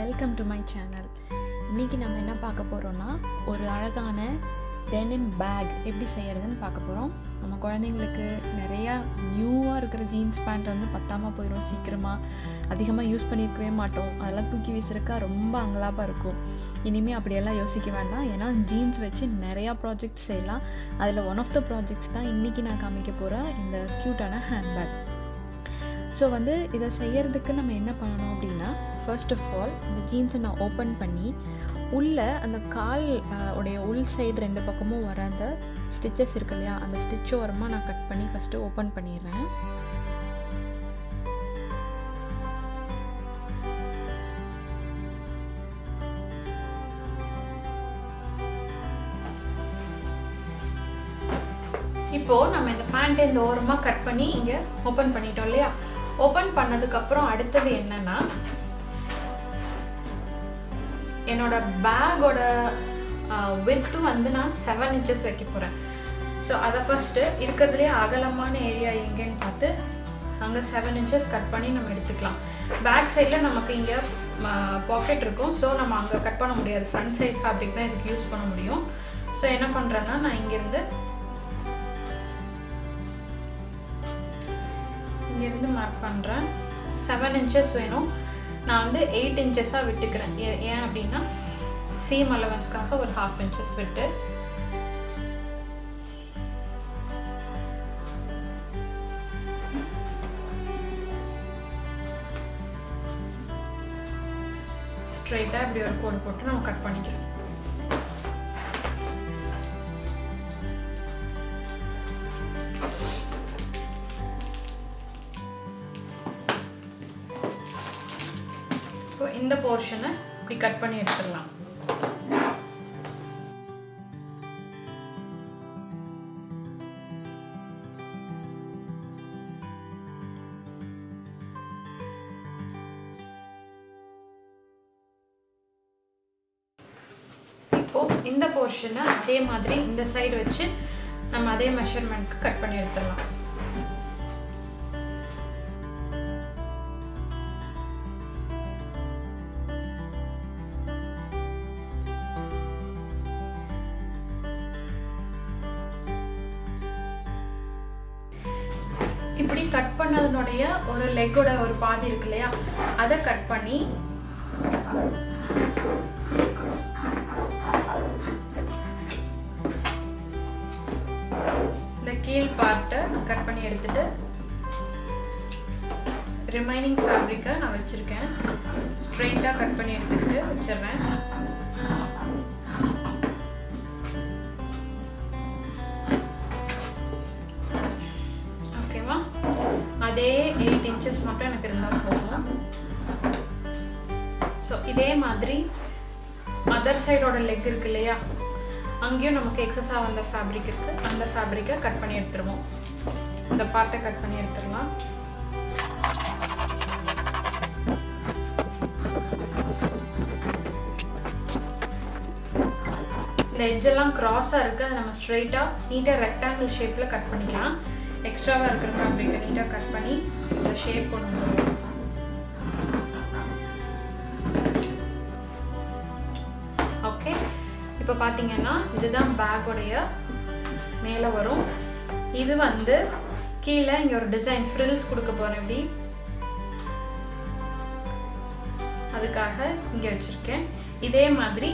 Welcome to my channel. இன்றைக்கி நம்ம என்ன பார்க்க போகிறோன்னா, ஒரு அழகான டெனிம் பேக் எப்படி செய்கிறதுன்னு பார்க்க போகிறோம். நம்ம குழந்தைங்களுக்கு நிறையா நியூவாக இருக்கிற ஜீன்ஸ் பேண்ட் வந்து பத்தாமல் போயிடும், சீக்கிரமாக அதிகமாக யூஸ் பண்ணியிருக்கவே மாட்டோம். அதெல்லாம் தூக்கி வீசுறக்கா ரொம்ப அங்கலாப்பாக இருக்கும். இனிமேல் அப்படியெல்லாம் யோசிக்க வேண்டாம். ஏன்னா ஜீன்ஸ் வச்சு நிறையா ப்ராஜெக்ட்ஸ் செய்யலாம். அதில் ஒன் ஆஃப் த ப்ராஜெக்ட்ஸ் தான் இன்றைக்கி நான் காமிக்க போகிற இந்த க்யூட்டான ஹேண்ட்பேக். ஸோ வந்து இதை செய்கிறதுக்கு நம்ம என்ன பண்ணணும் அப்படின்னா, ஃபர்ஸ்ட் ஆஃப் ஆல் இந்த ஜீன்ஸை நான் ஓப்பன் பண்ணி உள்ளே அந்த கால் உடைய உள் சைடு 2 பக்கமும் வர அந்த ஸ்டிச்சஸ் இருக்கு இல்லையா, அந்த ஸ்டிச் ஓரமாக நான் கட் பண்ணி ஃபஸ்ட்டு ஓப்பன் பண்ணிடுறேன். இப்போது நம்ம இந்த பேண்ட்டை இந்த ஓரமாக கட் பண்ணி இங்கே ஓப்பன் பண்ணிட்டோம் இல்லையா. ஓப்பன் பண்ணதுக்கப்புறம் அடுத்தது என்னன்னா, என்னோட பேக்கோட வித்து வந்து நான் 7 இன்ச்சஸ் வைக்க போகிறேன். ஸோ அதை ஃபஸ்ட்டு இருக்கிறதுலே அகலமான ஏரியா எங்கேன்னு பார்த்து அங்கே 7 இன்ச்சஸ் கட் பண்ணி நம்ம எடுத்துக்கலாம். பேக் சைடில் நமக்கு இங்கே பாக்கெட் இருக்கும். ஸோ நம்ம அங்கே கட் பண்ண முடியாது, ஃப்ரண்ட் சைட் ஃபேப்ரிக் தான் இதுக்கு யூஸ் பண்ண முடியும். ஸோ என்ன பண்ணுறேன்னா, நான் இங்கேருந்து மார்க் பண்ணுறேன். 7 இன்ச்சஸ் வேணும். நான் வந்து 8 இன்ச்சஸாக விட்டுக்கிறேன். ஏன் அப்படின்னா சீம் அலவன்ஸ்க்காக ஒரு 1/2 இன்ச்சஸ் விட்டு ஸ்ட்ரைட்டாக இப்படி ஒரு கோடு போட்டு நம்ம கட் பண்ணிக்கலாம். இந்த போர்ஷனை இப்படி கட் பண்ணி எடுத்துடலாம். இப்போ இந்த போர்ஷனை அதே மாதிரி இந்த சைடு வச்சு நம்ம அதே மெஷர்மெண்ட்க்கு கட் பண்ணி எடுத்துடலாம். இப்படி கட் பண்ணதுனுடைய ஒரு லெக்கோட ஒரு பாதி இருக்கு இல்லையா, அதை கட் பண்ணி இந்த கீழ் பார்ட்டை கட் பண்ணி எடுத்துட்டு ரிமைனிங் ஃபேப்ரிக்கை நான் வச்சிருக்கேன். ஸ்ட்ரெயிட்டாக கட் பண்ணி எடுத்துக்கிட்டு வச்சிடுறேன். அதே 8 இன்ச்சஸ் மட்டும் எனக்கு இருந்தால் போதும். ஸோ இதே மாதிரி அதர் சைடோட லெக் இருக்கு இல்லையா, அங்கேயும் நமக்கு எக்ஸஸாக வந்த ஃபேப்ரிக் இருக்குது. அந்த ஃபேப்ரிக்கை கட் பண்ணி எடுத்துருவோம். இந்த பார்ட்டை கட் பண்ணி எடுத்துடலாம். இந்த எட்ஜெல்லாம் க்ராஸாக இருக்குது. அதை நம்ம ஸ்ட்ரெயிட்டாக நீட்டாக ரெக்டாங்கிள் ஷேப்பில் கட் பண்ணிக்கலாம். எக்ஸ்ட்ராவாக இருக்கிற ஃபேப்ரிக்கை நீட்டாக கட் பண்ணி இந்த ஷேப் கொண்டு வந்துடுவோம். ஓகே, இப்போ பார்த்தீங்கன்னா இதுதான் பேக்கோடைய மேலே வரும். இது வந்து கீழே இங்கே ஒரு டிசைன் ஃப்ரில்ஸ் கொடுக்க போகிறேன். இப்படி அதுக்காக இங்கே வச்சுருக்கேன். இதே மாதிரி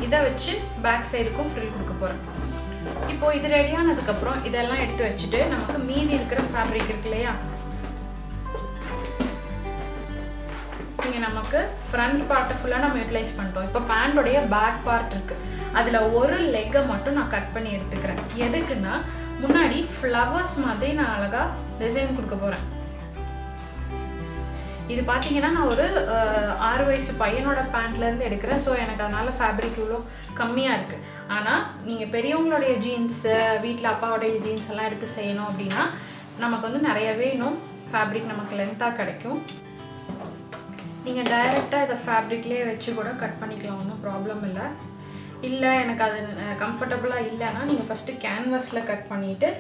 இதை வச்சு பேக் சைடுக்கும் ஃப்ரில் கொடுக்க போகிறேன். இப்போ இது ரெடியானதுக்கப்புறம் இதெல்லாம் எடுத்து வச்சுட்டு நமக்கு மீதி இருக்கிற ஃபேப்ரிக் இருக்கு இல்லையா, இங்கே நமக்கு ஃப்ரண்ட் பார்ட்டை ஃபுல்லாக நம்ம யூட்டிலைஸ் பண்ணிட்டோம். இப்போ பேண்டோடைய பேக் பார்ட் இருக்குது. அதில் ஒரு லெக்கை மட்டும் நான் கட் பண்ணி எடுத்துக்கிறேன். எதுக்குன்னா, முன்னாடி ஃப்ளவர்ஸ் மாதிரி நான் அழகாக டிசைன் கொடுக்க போகிறேன். இது பார்த்தீங்கன்னா நான் ஒரு 6 வயசு பையனோட பேண்ட்லேருந்து எடுக்கிறேன். ஸோ எனக்கு அதனால் ஃபேப்ரிக் இவ்வளோ கம்மியாக இருக்குது. ஆனால் நீங்கள் பெரியவங்களுடைய ஜீன்ஸு, வீட்டில் அப்பாவோடைய ஜீன்ஸ் எல்லாம் எடுத்து செய்யணும் அப்படின்னா நமக்கு வந்து நிறையவே இன்னும் ஃபேப்ரிக் நமக்கு லென்த்தாக கிடைக்கும். நீங்கள் டைரெக்டாக இதை ஃபேப்ரிக்லேயே வச்சு கூட கட் பண்ணிக்கலாம், ஒன்றும் ப்ராப்ளம் இல்லை. இல்லை எனக்கு அது கம்ஃபர்டபுளாக இல்லைன்னா நீங்கள் ஃபஸ்ட்டு கேன்வஸில் கட் பண்ணிவிட்டு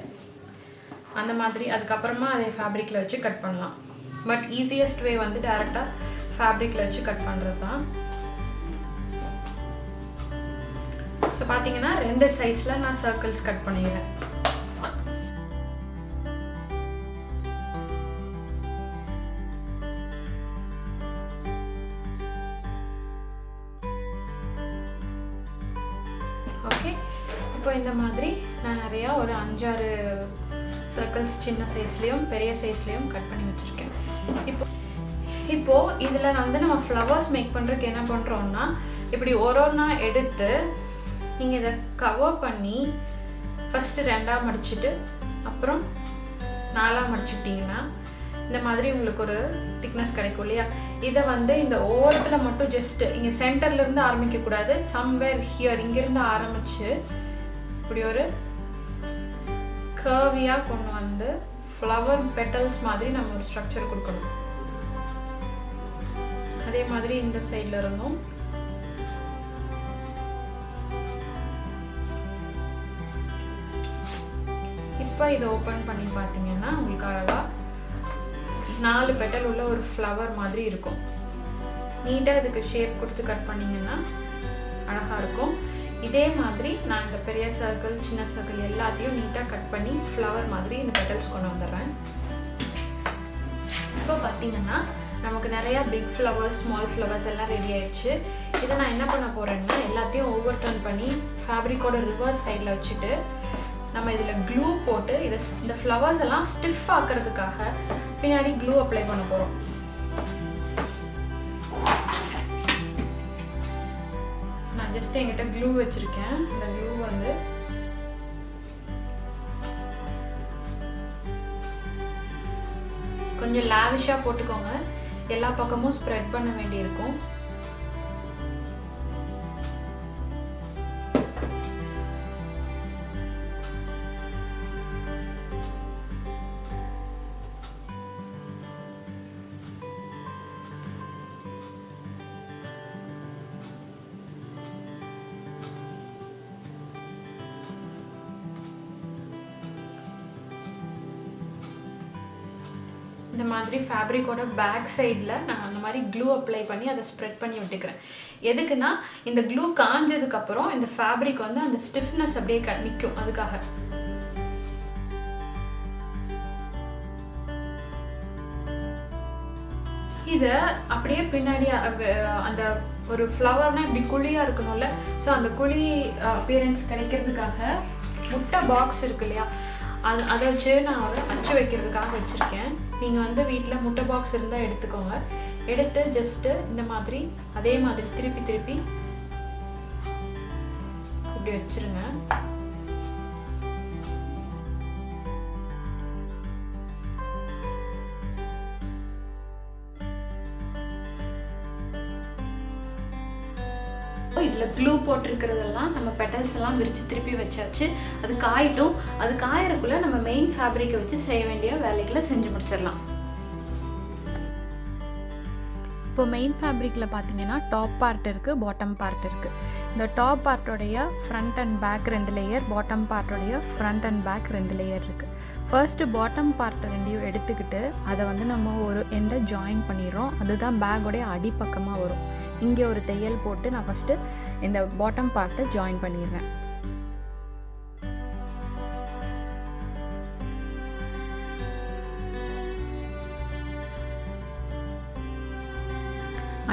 அந்த மாதிரி அதுக்கப்புறமா அதை ஃபேப்ரிக்கில் வச்சு கட் பண்ணலாம். பட் ஈஸியஸ்ட் வே வந்து டேரெக்டாக ஃபேப்ரிக்கில் வச்சு கட் பண்ணுறது தான். ஸோ பார்த்தீங்கன்னா 2 சைஸில் நான் சர்க்கிள்ஸ் கட் பண்ணிடுறேன். ஓகே, இப்போ இந்த மாதிரி நான் நிறையா ஒரு 5-6 சர்க்கிள்ஸ் சின்ன சைஸ்லேயும் பெரிய சைஸ்லேயும் கட் பண்ணி வச்சுருக்கேன். இப்போது இதில் வந்து நம்ம ஃப்ளவர்ஸ் மேக் பண்ணுறதுக்கு என்ன பண்ணுறோன்னா, இப்படி ஒன்றா எடுத்து நீங்கள் இதை கவர் பண்ணி ஃபஸ்ட்டு 2ஆக மடிச்சுட்டு அப்புறம் 4ஆக மடிச்சுட்டிங்கன்னா இந்த மாதிரி உங்களுக்கு ஒரு திக்னஸ் கிடைக்கும் இல்லையா. இதை வந்து இந்த ஓரத்தில் மட்டும் ஜஸ்ட்டு இங்கே சென்டர்லேருந்து ஆரம்பிக்கக்கூடாது, சம்வேர் ஹியர் இங்கேருந்து ஆரம்பித்து இப்படி ஒரு கர்வியாக கொண்டு வந்து ஃப்ளவர் பெட்டல்ஸ் மாதிரி நம்ம ஒரு ஸ்ட்ரக்சர் கொடுக்கணும். அதே மாதிரி இந்த சைடில் இருந்தும் இப்போ இதை ஓப்பன் பண்ணி பார்த்தீங்கன்னா உங்களுக்கு அழகாக 4 பெட்டல் உள்ள ஒரு ஃப்ளவர் மாதிரி இருக்கும். நீட்டாக இதுக்கு ஷேப் கொடுத்து கட் பண்ணிங்கன்னா அழகாக இருக்கும். இதே மாதிரி நான் இந்த பெரிய சர்க்கிள் சின்ன சர்க்கிள் எல்லாத்தையும் நீட்டாக கட் பண்ணி ஃப்ளவர் மாதிரி இந்த பெட்டல்ஸ் கொண்டு வந்துடுறேன். இப்போ பார்த்தீங்கன்னா நமக்கு நிறையா பிக் ஃப்ளவர்ஸ் ஸ்மால் ஃப்ளவர்ஸ் எல்லாம் ரெடி ஆயிடுச்சு. இதை நான் என்ன பண்ண போகிறேன்னா எல்லாத்தையும் ஓவர் டர்ன் பண்ணி ஃபேப்ரிக்கோட ரிவர்ஸ் சைடில் வச்சுட்டு நம்ம இதில் க்ளூ போட்டு இந்த ஃப்ளவர்ஸ் எல்லாம் ஸ்டிஃப் ஆக்கிறதுக்காக பின்னாடி க்ளூ அப்ளை பண்ண போகிறோம். நான் ஜஸ்ட் என்கிட்ட க்ளூ வச்சுருக்கேன். இந்த க்ளூ வந்து கொஞ்சம் லாவிஷாக போட்டுக்கோங்க, எல்லா பக்கமும் ஸ்ப்ரெட் பண்ண வேண்டியிருக்கும். இந்த மாதிரி ஃபேப்ரிக்கோட பேக் சைடில் நான் அந்த மாதிரி க்ளூ அப்ளை பண்ணி அதை ஸ்ப்ரெட் பண்ணி விட்டுக்கிறேன். எதுக்குன்னா இந்த க்ளூ காஞ்சதுக்கப்புறம் இந்த ஃபேப்ரிக் வந்து அந்த ஸ்டிஃப்னஸ் அப்படியே நிற்கும். அதுக்காக இதை அப்படியே பின்னாடி அந்த ஒரு ஃப்ளவர்னால் இப்படி குழியாக இருக்கணும்ல, ஸோ அந்த குழி அப்பியரன்ஸ் கிடைக்கிறதுக்காக முட்டை பாக்ஸ் இருக்கு இல்லையா, அதை வச்சு நான் அச்சு வைக்கிறதுக்காக வச்சுருக்கேன். நீங்கள் வந்து வீட்டில் முட்டை பாக்ஸ் இருந்தால் எடுத்துக்கோங்க. எடுத்து ஜஸ்ட்டு இந்த மாதிரி அதே மாதிரி திருப்பி திருப்பி இப்படி வச்சுருங்க. இதில் க்ளூ போட்டிருக்கிறதெல்லாம் நம்ம பெட்டல்ஸ் எல்லாம் விரித்து திருப்பி வச்சாச்சு. அது காயிட்டும். அது காயறக்குள்ளே நம்ம மெயின் ஃபேப்ரிக்கை வச்சு செய்ய வேண்டிய வேலைகளை செஞ்சு முடிச்சிடலாம். இப்போ மெயின் ஃபேப்ரிக்கில் பார்த்தீங்கன்னா டாப் பார்ட் இருக்குது, பாட்டம் பார்ட் இருக்குது. இந்த டாப் பார்ட்டோடைய front and back 2 layer, bottom பார்ட்டோடைய ஃப்ரண்ட் அண்ட் பேக் 2 லேயர் இருக்குது. ஃபர்ஸ்ட்டு பாட்டம் பார்ட் 2 எடுத்துக்கிட்டு அதை வந்து நம்ம ஒரு எண்டில் ஜாயின் பண்ணிடுறோம். அதுதான் பேக்கோடைய அடிப்பக்கமாக வரும். இங்கே ஒரு தையல் போட்டு நான் ஃபஸ்ட்டு இந்த பாட்டம் பார்ட்டை ஜாயின் பண்ணிடுறேன்.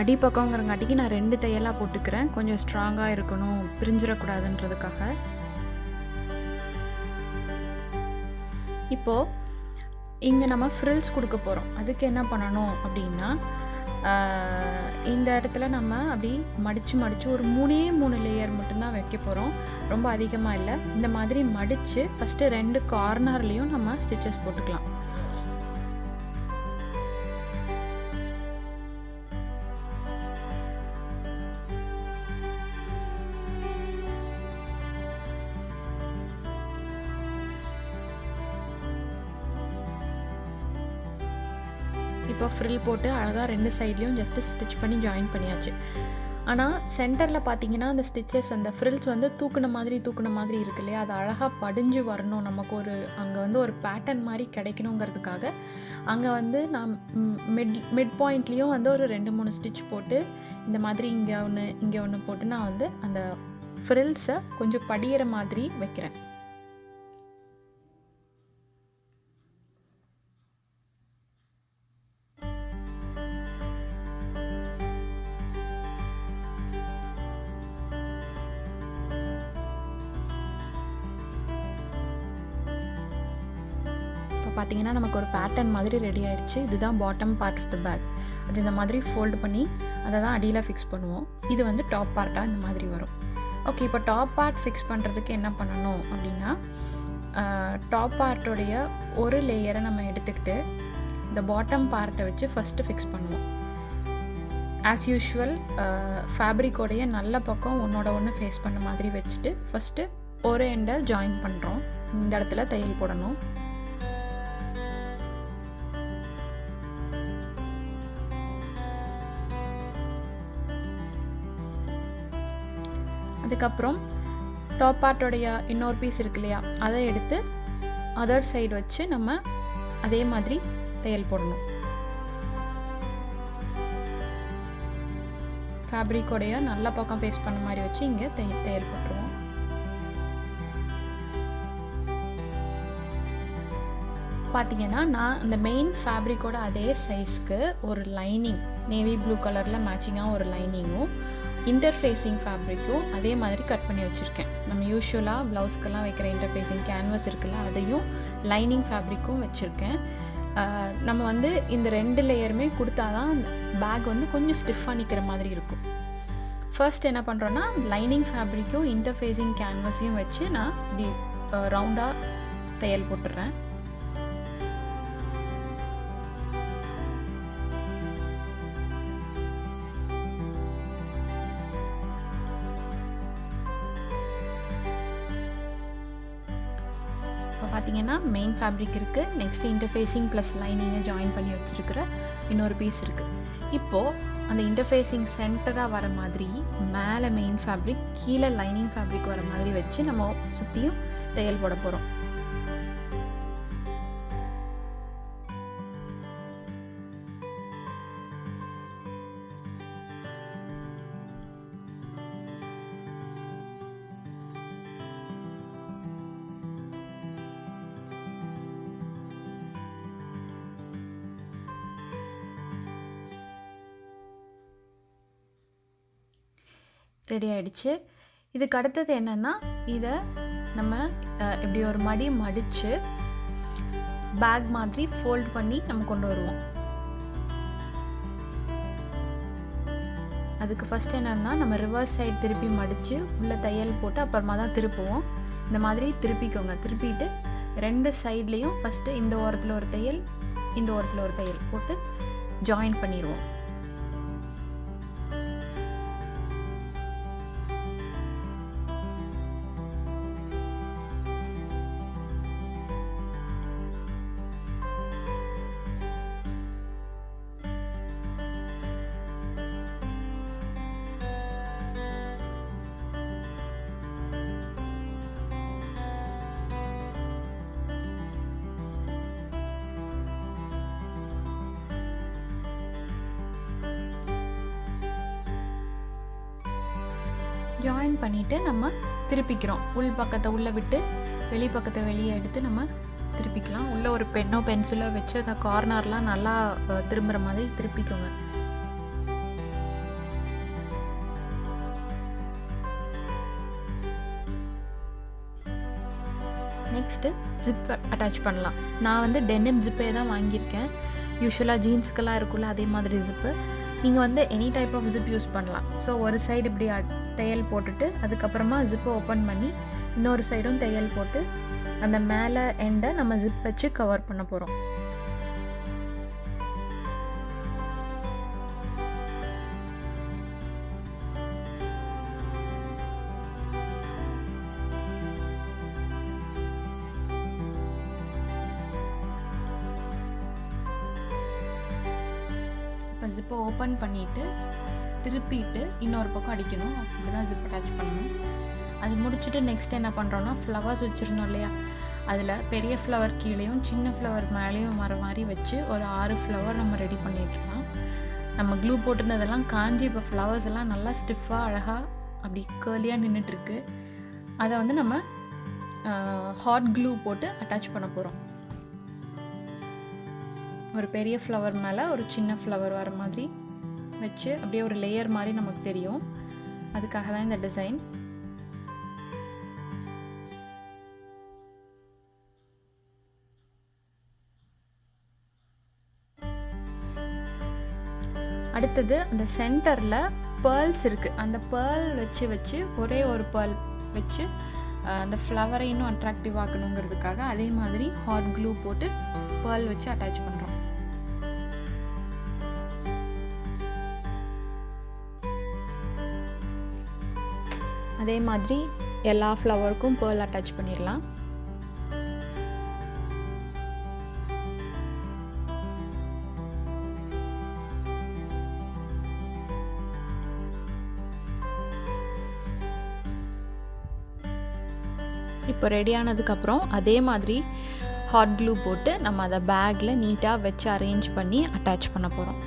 அடிப்பக்கங்கிறங்காட்டிக்கு நான் 2 தையலாக போட்டுக்கிறேன். கொஞ்சம் ஸ்ட்ராங்காக இருக்கணும், பிரிஞ்சிடக்கூடாதுன்றதுக்காக. இப்போது இங்கே நம்ம ஃப்ரில்ஸ் கொடுக்க போகிறோம். அதுக்கு என்ன பண்ணணும் அப்படின்னா, இந்த இடத்துல நம்ம அப்படி மடித்து ஒரு 3 லேயர் மட்டும்தான் வைக்க போகிறோம். ரொம்ப அதிகமாக இல்லை. இந்த மாதிரி மடித்து ஃபஸ்ட்டு 2 கார்னர்லேயும் நம்ம ஸ்டிச்சஸ் போட்டுக்கலாம். இப்போ ஃப்ரில் போட்டு அழகாக 2 சைட்லேயும் ஜஸ்ட்டு ஸ்டிச் பண்ணி ஜாயின் பண்ணியாச்சு. ஆனால் சென்டரில் பார்த்தீங்கன்னா அந்த ஸ்டிச்சஸ் அந்த ஃப்ரில்ஸ் வந்து தூக்குன மாதிரி இருக்கு இல்லையா, அது அழகாக படிஞ்சு வரணும். நமக்கு அங்கே வந்து ஒரு பேட்டர்ன் மாதிரி கிடைக்கணுங்கிறதுக்காக அங்கே வந்து நான் மிட் பாயிண்ட்லேயும் வந்து ஒரு 2-3 ஸ்டிச் போட்டு இந்த மாதிரி இங்கே ஒன்று போட்டு நான் வந்து அந்த ஃப்ரில்ஸை கொஞ்சம் படிகிற மாதிரி வைக்கிறேன். பார்த்தீங்கன்னா நமக்கு ஒரு பேட்டர்ன் மாதிரி ரெடி ஆயிடுச்சு. இதுதான் bottom part of the bag. அது இந்த மாதிரி ஃபோல்டு பண்ணி அதை தான் அடியில் ஃபிக்ஸ் பண்ணுவோம். இது வந்து டாப் பார்ட்டாக இந்த மாதிரி வரும். ஓகே, இப்போ டாப் பார்ட் ஃபிக்ஸ் பண்ணுறதுக்கு என்ன பண்ணணும் அப்படின்னா, டாப் பார்ட்டோடைய ஒரு லேயரை நம்ம எடுத்துக்கிட்டு இந்த பாட்டம் பார்ட்டை வச்சு ஃபஸ்ட்டு ஃபிக்ஸ் பண்ணுவோம். ஆஸ் யூஷுவல் ஃபேப்ரிக்கோடைய நல்ல பக்கம் ஒன்றோட ஒன்று ஃபேஸ் பண்ண மாதிரி வச்சுட்டு ஃபஸ்ட்டு ஒரு எண்டை ஜாயின் பண்ணுறோம். இந்த இடத்துல தையல் போடணும். அதுக்கப்புறம் டாப் பார்ட்டோடைய இன்னொரு பீஸ் இருக்கு இல்லையா, அதை எடுத்து அதர் சைடு வச்சு நம்ம அதே மாதிரி தையல் போடணும். ஃபேப்ரிக்கோடைய நல்ல பக்கம் ஃபேஸ் பண்ண மாதிரி வச்சு இங்கே தையல் போட்டுருவோம். பார்த்தீங்கன்னா நான் இந்த மெயின் ஃபேப்ரிக்கோட அதே சைஸ்க்கு ஒரு லைனிங், நேவி ப்ளூ கலரில் மேட்சிங்காக ஒரு லைனிங்கும் இன்டர்ஃபேஸிங் ஃபேப்ரிக்கும் அதே மாதிரி கட் பண்ணி வச்சுருக்கேன். நம்ம யூஸ்வலாக ப்ளவுஸ்க்கெல்லாம் வைக்கிற இன்டர்ஃபேஸிங் கேன்வஸ் இருக்குல்ல, அதையும் லைனிங் ஃபேப்ரிக்கும் வச்சுருக்கேன். நம்ம வந்து இந்த 2 லேயருமே கொடுத்தா தான் பேக் வந்து கொஞ்சம் ஸ்டிஃபாக நிற்கிற மாதிரி இருக்கும். ஃபர்ஸ்ட் என்ன பண்ணுறோன்னா, லைனிங் ஃபேப்ரிக்கும் இன்டர்ஃபேஸிங் கேன்வஸையும் வச்சு நான் இப்படி ரவுண்டாக தையல் போட்டுடுறேன். இப்போ பார்த்தீங்கன்னா மெயின் ஃபேப்ரிக் இருக்குது, நெக்ஸ்ட் இன்டர்ஃபேஸிங் ப்ளஸ் லைனிங்கை ஜாயின் பண்ணி வச்சுருக்கிற இன்னொரு பீஸ் இருக்குது. இப்போது அந்த இன்டர்ஃபேஸிங் சென்டராக வர மாதிரி மேலே மெயின் ஃபேப்ரிக், கீழே லைனிங் ஃபேப்ரிக் வர மாதிரி வச்சு நம்ம சுற்றியும் தையல் போட போகிறோம். ரெடி ஆகிடுச்சு. இதுக்கு அடுத்தது என்னென்னா, இதை நம்ம இப்படி ஒரு மடித்து பேக் மாதிரி ஃபோல்ட் பண்ணி நம்ம கொண்டு வருவோம். அதுக்கு ஃபஸ்ட் என்னென்னா, நம்ம ரிவர்ஸ் சைடு திருப்பி மடித்து உள்ளே தையல் போட்டு அப்புறமா தான் திருப்புவோம். இந்த மாதிரி திருப்பிக்கோங்க. திருப்பிட்டு 2 சைட்லேயும் ஃபஸ்ட்டு இந்த ஓரத்தில் ஒரு தையல், இந்த ஓரத்தில் ஒரு தையல் போட்டு ஜாயின் பண்ணிடுவோம். ஜாயின் பண்ணிவிட்டு நம்ம திருப்பிக்கிறோம். உள் பக்கத்தை உள்ளே விட்டு வெளி பக்கத்தை வெளியே எடுத்து நம்ம திருப்பிக்கலாம். உள்ளே ஒரு பென்னோ பென்சிலோ வச்சு அந்த கார்னர்லாம் நல்லா திரும்புகிற மாதிரி திருப்பிக்கோங்க. நெக்ஸ்ட்டு ஜிப் அட்டாச் பண்ணலாம். நான் வந்து டெனிம் ஜிப்பே தான் வாங்கியிருக்கேன். யூஸ்வலாக ஜீன்ஸ்க்கெல்லாம் இருக்குல்ல, அதே மாதிரி ஜிப்பு. நீங்கள் வந்து any type of zip use பண்ணலாம். ஸோ ஒரு சைடு இப்படி தையல் போட்டுட்டு அதுக்கப்புறமா ஜிப்பை ஓப்பன் பண்ணி இன்னொரு சைடும் தையல் போட்டு அந்த மேலே எண்டை நம்ம ஜிப் வச்சு கவர் பண்ண போகிறோம். இப்போ ஜிப்பை ஓப்பன் பண்ணிவிட்டு திருப்பிட்டு இன்னொரு பக்கம் அடிக்கணும். அப்படி தான் ஜிப் அட்டாச் பண்ணணும். அது முடிச்சுட்டு நெக்ஸ்ட் என்ன பண்ணுறோன்னா, ஃப்ளவர்ஸ் வச்சுருந்தோம் இல்லையா, அதில் பெரிய ஃப்ளவர் கீழேயும் சின்ன ஃப்ளவர் மேலேயும் வர மாதிரி வச்சு ஒரு 6 ஃப்ளவர் நம்ம ரெடி பண்ணிட்டுருக்கலாம். நம்ம க்ளூ போட்டிருந்ததெல்லாம் காஞ்சி இப்போ ஃப்ளவர்ஸ் எல்லாம் நல்லா ஸ்டிஃபாக அழகாக அப்படி கேர்லியாக நின்றுட்டுருக்கு. அதை வந்து நம்ம ஹாட் க்ளூ போட்டு அட்டாச் பண்ண போகிறோம். ஒரு பெரிய ஃப்ளவர் மேலே ஒரு சின்ன ஃப்ளவர் வர மாதிரி வச்சு அப்படியே ஒரு லேயர் மாதிரி நமக்கு தெரியும். அதுக்காக தான் இந்த டிசைன். அடுத்தது அந்த சென்டரில் பேர்ல்ஸ் இருக்குது. அந்த பேர்ல் வச்சு ஒரே ஒரு பேர்ல் வச்சு அந்த ஃப்ளவரை இன்னும் அட்ராக்டிவ் ஆக்கணுங்கிறதுக்காக அதே மாதிரி ஹாட் க்ளூ போட்டு பேர்ல் வச்சு அட்டாச் பண்ணுறோம். அதே மாதிரி எல்லா ஃப்ளவருக்கும் பேர்ல் அட்டாச் பண்ணிடலாம். இப்போ ரெடி ஆனதுக்கப்புறம் அதே மாதிரி ஹாட் க்ளூ போட்டு நம்ம அதை பேக்கில் நீட்டாக வச்சு அரேஞ்ச் பண்ணி அட்டாச் பண்ண போகிறோம்.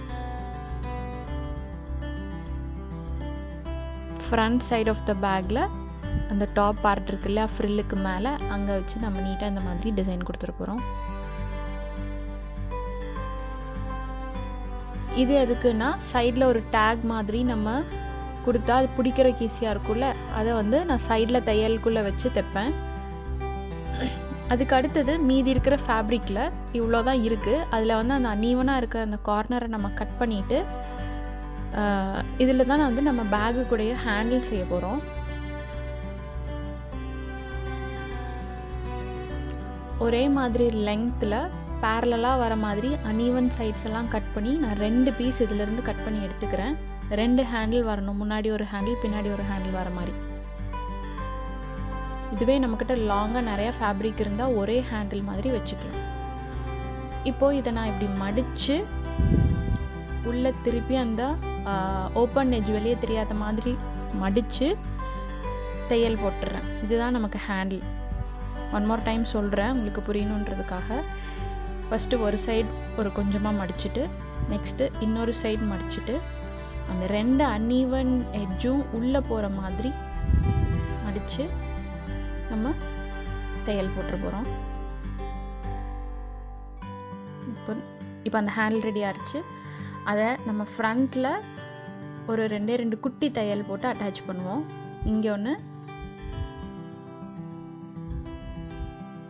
ஃப்ரண்ட் சைட் ஆஃப் த பேக்கில் அந்த டாப் பார்ட் இருக்குல்ல, ஃப்ரில்லுக்கு மேலே அங்கே வச்சு நம்ம நீட்டாக இந்த மாதிரி டிசைன் கொடுத்துட போகிறோம். இது எதுக்குன்னா சைடில் ஒரு டேக் மாதிரி நம்ம கொடுத்தா அது பிடிக்கிறதுக்கு ஈஸியாக இருக்கும்ல, அதை வந்து நான் சைடில் தையலுக்குள்ளே வச்சு தைப்பேன். அதுக்கு அடுத்தது மீதி இருக்கிற ஃபேப்ரிக்கில் இவ்வளோ தான் இருக்குது. அதில் வந்து அந்த அன்ஈவனாக இருக்க அந்த கார்னரை நம்ம கட் பண்ணிவிட்டு இதில் தான் வந்து நம்ம பேக்கு கூடயே ஹேண்டில் செய்ய போகிறோம். ஒரே மாதிரி லெங்த்தில் பேரலாக வர மாதிரி அன்ஈவன் சைட்ஸ் எல்லாம் கட் பண்ணி நான் 2 பீஸ் இதிலேருந்து கட் பண்ணி எடுத்துக்கிறேன். 2 ஹேண்டில் வரணும், முன்னாடி ஒரு ஹேண்டில் பின்னாடி ஒரு ஹேண்டில் வர மாதிரி. இதுவே நம்மக்கிட்ட லாங்காக நிறையா ஃபேப்ரிக் இருந்தால் ஒரே ஹேண்டில் மாதிரி வச்சுக்கலாம். இப்போது இதை நான் இப்படி மடித்து உள்ளே திருப்பி அந்த ஓப்பன் எட்ஜ் வெளியே தெரியாத மாதிரி மடித்து தையல் போட்டுடுறேன். இதுதான் நமக்கு ஹேண்டில். ஒன் மோர் டைம் சொல்கிறேன் உங்களுக்கு புரியணுன்றதுக்காக. ஃபஸ்ட்டு ஒரு சைடு ஒரு கொஞ்சமாக மடிச்சுட்டு நெக்ஸ்ட்டு இன்னொரு சைடு மடிச்சுட்டு அந்த 2 அன்ஈவன் எட்ஜும் உள்ளே போகிற மாதிரி மடித்து நம்ம தையல் போட்டுற போகிறோம். இப்போ அந்த ஹேண்டில் ரெடி ஆகிடுச்சு. அதை நம்ம ஃப்ரண்ட்டில் ஒரு 2 குட்டி தையல் போட்டு அட்டாச் பண்ணுவோம். இங்கே ஒன்று,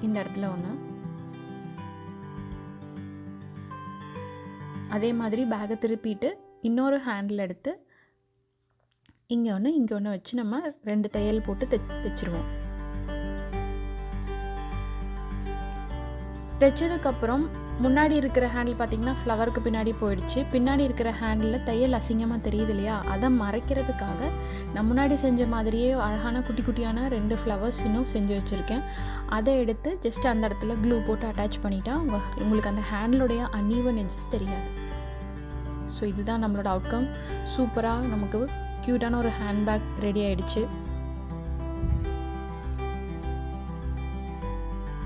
இந்த இடத்துல ஒன்று. அதே மாதிரி பேக்கை திருப்பிட்டு இன்னொரு ஹேண்டில் எடுத்து இங்கே ஒன்று வச்சு நம்ம 2 தையல் போட்டு தைச்சிருவோம். தைச்சதுக்கப்புறம் முன்னாடி இருக்கிற ஹேண்டில் பார்த்திங்கன்னா ஃப்ளவருக்கு பின்னாடி போயிடுச்சு. பின்னாடி இருக்கிற ஹேண்டில் தையல் அசிங்கமாக தெரியுது இல்லையா, அதை மறைக்கிறதுக்காக நான் முன்னாடி செஞ்ச மாதிரியே அழகான குட்டி குட்டியான 2 ஃப்ளவர்ஸ் இன்னும் செஞ்சு வச்சுருக்கேன். அதை எடுத்து ஜஸ்ட் அந்த இடத்துல க்ளூ போட்டு அட்டாச் பண்ணிட்டா உங்களுக்கு அந்த ஹேண்டிலுடைய அன்ஈவன் எட்ஜஸ் தெரியாது. ஸோ இதுதான் நம்மளோட அவுட்கம். சூப்பராக நமக்கு க்யூட்டான ஒரு ஹேண்ட்பேக் ரெடி ஆகிடுச்சு.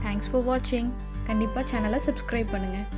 தேங்க்ஸ் ஃபார் வாட்சிங். கண்டிப்பாக சேனலை சப்ஸ்கிரைப் பண்ணுங்கள்.